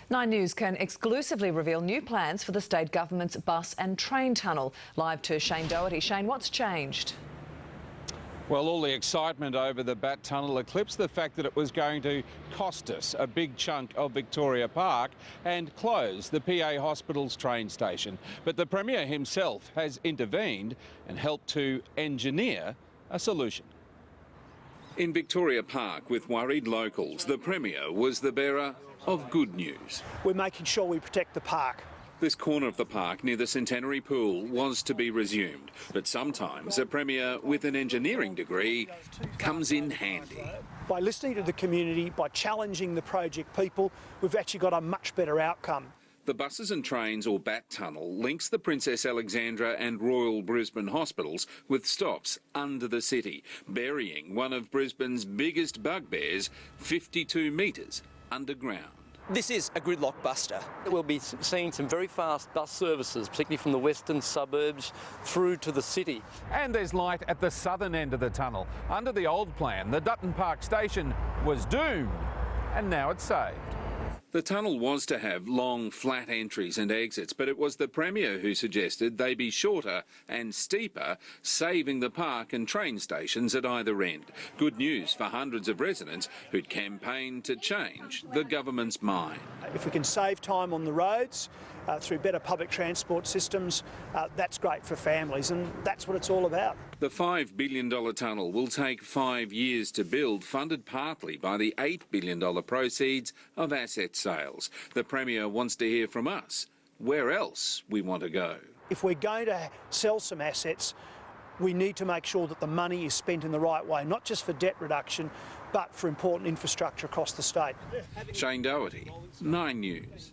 9 News can exclusively reveal new plans for the state government's bus and train tunnel. Live to Shane Doherty. Shane, what's changed? Well, all the excitement over the BaT tunnel eclipsed the fact that it was going to cost us a big chunk of Victoria Park and close the PA Hospital's train station. But the Premier himself has intervened and helped to engineer a solution. In Victoria Park, with worried locals, the Premier was the bearer of good news. We're making sure we protect the park. This corner of the park near the Centenary Pool was to be resumed, but sometimes a Premier with an engineering degree comes in handy. By listening to the community, by challenging the project people, we've actually got a much better outcome. The buses and trains, or BaT tunnel, links the Princess Alexandra and Royal Brisbane hospitals with stops under the city, burying one of Brisbane's biggest bugbears 52 metres underground. This is a gridlock buster. We'll be seeing some very fast bus services, particularly from the western suburbs through to the city. And there's light at the southern end of the tunnel. Under the old plan, the Dutton Park station was doomed, and now it's saved. The tunnel was to have long, flat entries and exits, but it was the Premier who suggested they be shorter and steeper, saving the park and train stations at either end. Good news for hundreds of residents who'd campaigned to change the government's mind. If we can save time on the roads through better public transport systems, that's great for families, and that's what it's all about. The $5 billion tunnel will take 5 years to build, funded partly by the $8 billion proceeds of asset sales. The Premier wants to hear from us where else we want to go. If we're going to sell some assets, we need to make sure that the money is spent in the right way, not just for debt reduction, but for important infrastructure across the state. Shane Doherty, 9 News.